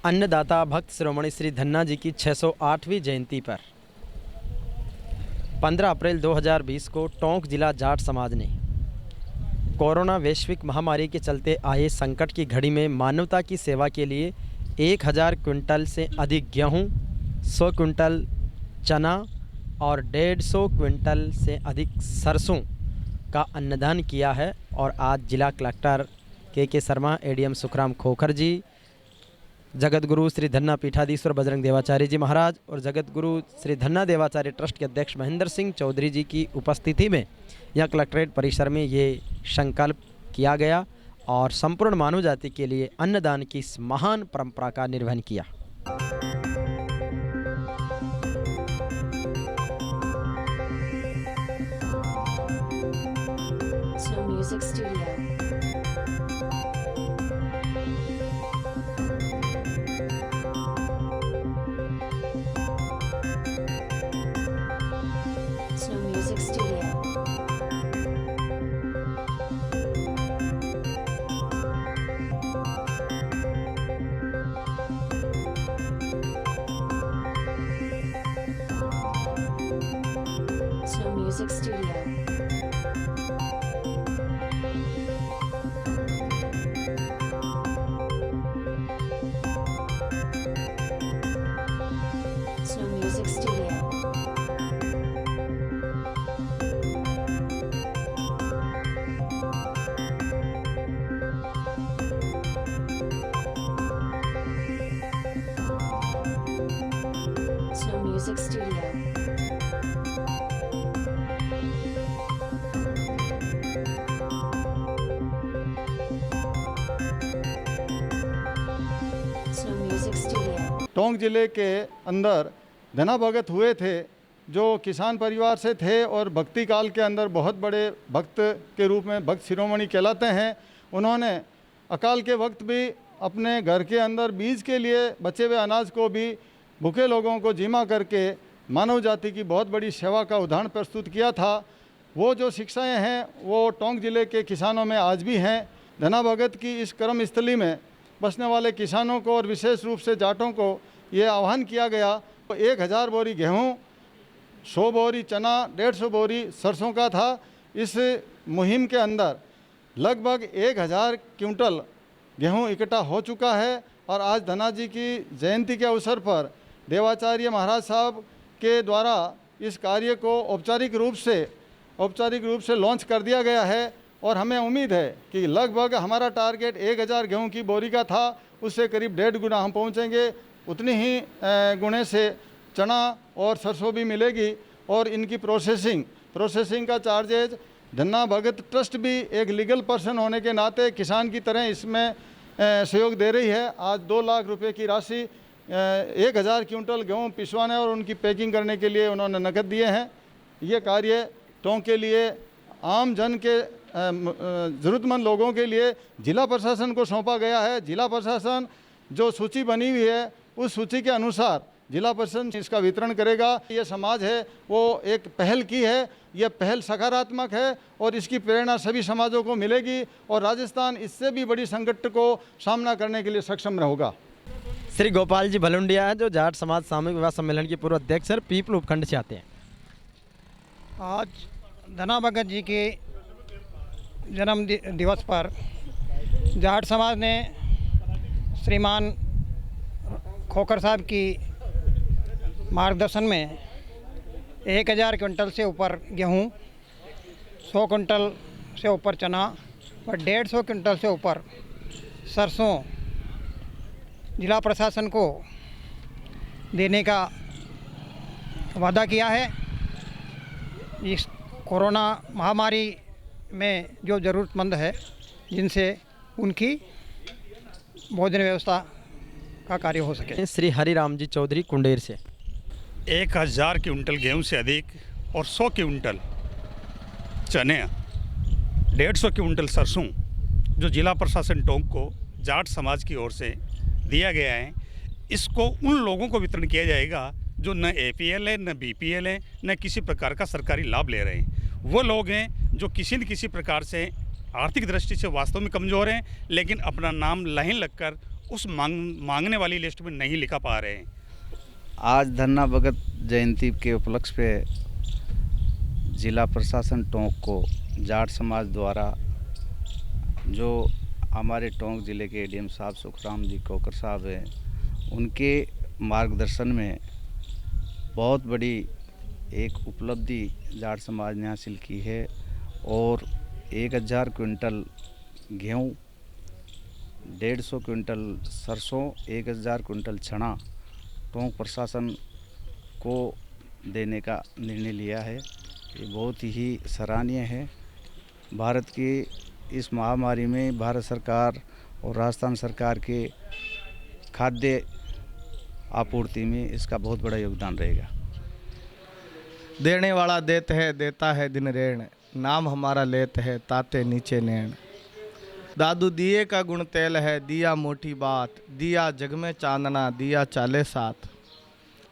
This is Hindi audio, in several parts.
अन्नदाता भक्त शिरोमणि श्री धन्ना जी की 608वीं जयंती पर 15 अप्रैल 2020 को टोंक जिला जाट समाज ने कोरोना वैश्विक महामारी के चलते आए संकट की घड़ी में मानवता की सेवा के लिए 1000 क्विंटल से अधिक गेहूं, 100 क्विंटल चना और 150 क्विंटल से अधिक सरसों का अन्नदान किया है। और आज जिला कलेक्टर के शर्मा, एडीएम सुखराम खोखर जी, जगत गुरु श्री धन्ना पीठाधीश्वर बजरंग देवाचार्य जी महाराज और जगत गुरु श्री धन्ना देवाचार्य ट्रस्ट के अध्यक्ष महेंद्र सिंह चौधरी जी की उपस्थिति में यह कलेक्ट्रेट परिसर में ये संकल्प किया गया और संपूर्ण मानव जाति के लिए अन्नदान की इस महान परंपरा का निर्वहन किया। Music Studio. Snow Music Studio. Snow Music Studio. Snow Music Studio. Snow Music Studio. Snow Music Studio. Tonk जिले के अंदर धना भगत हुए थे जो किसान परिवार से थे और भक्ति काल के अंदर बहुत बड़े भक्त के रूप में भक्त शिरोमणि कहलाते हैं। उन्होंने अकाल के वक्त भी अपने घर के अंदर बीज के लिए बचे हुए अनाज को भी भूखे लोगों को जिमा करके मानव जाति की बहुत बड़ी सेवा का उदाहरण प्रस्तुत किया था। वो जो शिक्षाएं हैं वो टोंक जिले के किसानों में आज भी हैं। धना भगत की इस कर्म स्थली में बसने वाले किसानों को और विशेष रूप से जाटों को ये आह्वान किया गया। 1000 बोरी गेहूँ, 100 बोरी चना, 150 बोरी सरसों का था। इस मुहिम के अंदर लगभग 1000 क्विंटल गेहूँ इकट्ठा हो चुका है। और आज धना जी की जयंती के अवसर पर देवाचार्य महाराज साहब के द्वारा इस कार्य को औपचारिक रूप से लॉन्च कर दिया गया है। और हमें उम्मीद है कि लगभग हमारा टारगेट 1000 गेहूं की बोरी का था, उससे करीब 1.5 गुना हम पहुंचेंगे। उतनी ही गुणे से चना और सरसों भी मिलेगी। और इनकी प्रोसेसिंग का चार्जेज धन्ना भगत ट्रस्ट भी एक लीगल पर्सन होने के नाते किसान की तरह इसमें सहयोग दे रही है। आज 2 लाख रुपए की राशि 1000 क्विंटल गेहूँ पिसवाने और उनकी पैकिंग करने के लिए उन्होंने नकद दिए हैं। ये कार्य टोंक के लिए आम जन के ज़रूरतमंद लोगों के लिए जिला प्रशासन को सौंपा गया है। जिला प्रशासन जो सूची बनी हुई है उस सूची के अनुसार जिला प्रशासन इसका वितरण करेगा। ये समाज है वो एक पहल की है, ये पहल सकारात्मक है और इसकी प्रेरणा सभी समाजों को मिलेगी और राजस्थान इससे भी बड़ी संकट को सामना करने के लिए सक्षम होगा। श्री गोपाल जी भलुंडिया जो जाट समाज सामूहिक विवाह सम्मेलन के पूर्व अध्यक्ष और पीपल उपखंड से आते हैं। आज धना भगत जी के जन्म दिवस पर जाट समाज ने श्रीमान खोखर साहब की मार्गदर्शन में 1000 क्विंटल से ऊपर गेहूँ, 100 क्विंटल से ऊपर चना और 150 क्विंटल से ऊपर सरसों जिला प्रशासन को देने का वादा किया है। इस कोरोना महामारी में जो ज़रूरतमंद है जिनसे उनकी भोजन व्यवस्था का कार्य हो सके। श्री हरिराम जी चौधरी कुंडेर से 1000 क्विंटल गेहूं से अधिक और 100 क्विंटल चने, 150 क्विंटल सरसों जो जिला प्रशासन टोंक को जाट समाज की ओर से दिया गया है, इसको उन लोगों को वितरण किया जाएगा जो न APL है, न BPL है, न किसी प्रकार का सरकारी लाभ ले रहे हैं। वो लोग हैं जो किसी न किसी प्रकार से आर्थिक दृष्टि से वास्तव में कमज़ोर हैं, लेकिन अपना नाम लाइन लगकर उस मांगने वाली लिस्ट में नहीं लिखा पा रहे हैं। आज धन्ना भगत जयंती के उपलक्ष्य पे जिला प्रशासन टोंक को जाट समाज द्वारा, जो हमारे टोंक ज़िले के एडीएम साहब सुखराम जी कोकर साहब हैं, उनके मार्गदर्शन में बहुत बड़ी एक उपलब्धि जाट समाज ने हासिल की है और 1000 क्विंटल गेहूँ, 150 क्विंटल सरसों, 1000 क्विंटल चना टोंक प्रशासन को देने का निर्णय लिया है। ये बहुत ही सराहनीय है। भारत की इस महामारी में भारत सरकार और राजस्थान सरकार के खाद्य आपूर्ति में इसका बहुत बड़ा योगदान रहेगा। देने वाला देत है, देता है दिन रेण, नाम हमारा लेत है ताते नीचे नैन। दादू दिए का गुण तेल है, दिया मोटी बात, दिया जग में चांदना, दिया चाले साथ।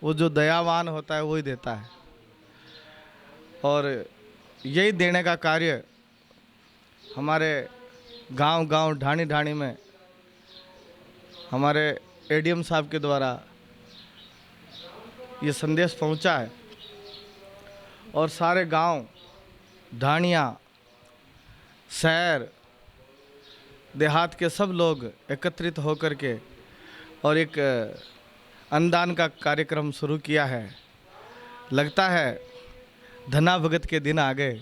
वो जो दयावान होता है वही देता है, और यही देने का कार्य हमारे गांव ढाणी ढाणी में हमारे एडीएम साहब के द्वारा ये संदेश पहुंचा है, और सारे गांव, ढाणियाँ, शहर, देहात के सब लोग एकत्रित होकर के और एक अन्नदान का कार्यक्रम शुरू किया है। लगता है धन्ना भगत के दिन आ गए,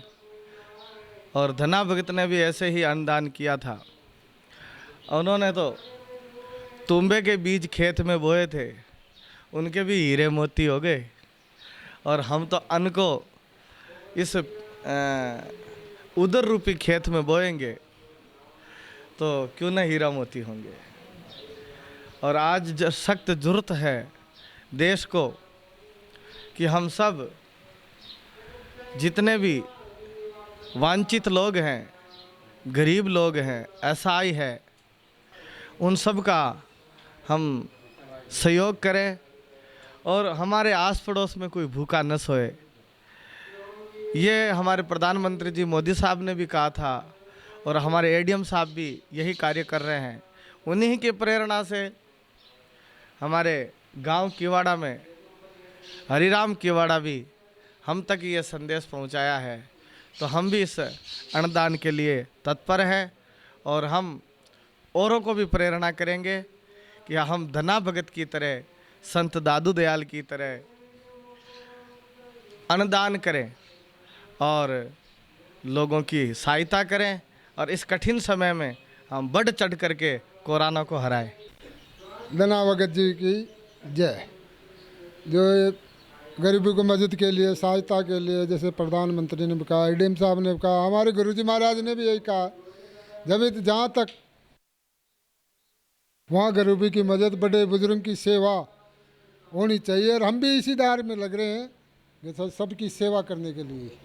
और धन्ना भगत ने भी ऐसे ही अन्नदान किया था। उन्होंने तो तुम्बे के बीज खेत में बोए थे, उनके भी हीरे मोती हो गए, और हम तो अन्न को इस उदर रूपी खेत में बोएंगे तो क्यों न हीरा मोती होंगे। और आज सख्त ज़रूरत है देश को कि हम सब जितने भी वांछित लोग हैं, गरीब लोग हैं, असहाय है, उन सब का हम सहयोग करें और हमारे आस पड़ोस में कोई भूखा न सोए। ये हमारे प्रधानमंत्री जी मोदी साहब ने भी कहा था, और हमारे एडीएम साहब भी यही कार्य कर रहे हैं। उन्हीं की प्रेरणा से हमारे गांव किवाड़ा में हरिराम किवाड़ा भी हम तक ये संदेश पहुंचाया है। तो हम भी इस अन्नदान के लिए तत्पर हैं, और हम औरों को भी प्रेरणा करेंगे कि हम धन्ना भगत की तरह, संत दादू दयाल की तरह अन्नदान करें और लोगों की सहायता करें, और इस कठिन समय में हम बढ़ चढ़ करके कोरोना को हराएं। धन्ना भगत जी की जय। जो गरीबी को मदद के लिए, सहायता के लिए, जैसे प्रधानमंत्री ने भी कहा, एडीएम साहब ने भी कहा, हमारे गुरुजी महाराज ने भी यही कहा, जब जहाँ तक वहाँ गरीबी की मदद, बड़े बुजुर्ग की सेवा होनी चाहिए। और हम भी इसी दायरे में लग रहे हैं, जैसे सबकी सेवा करने के लिए।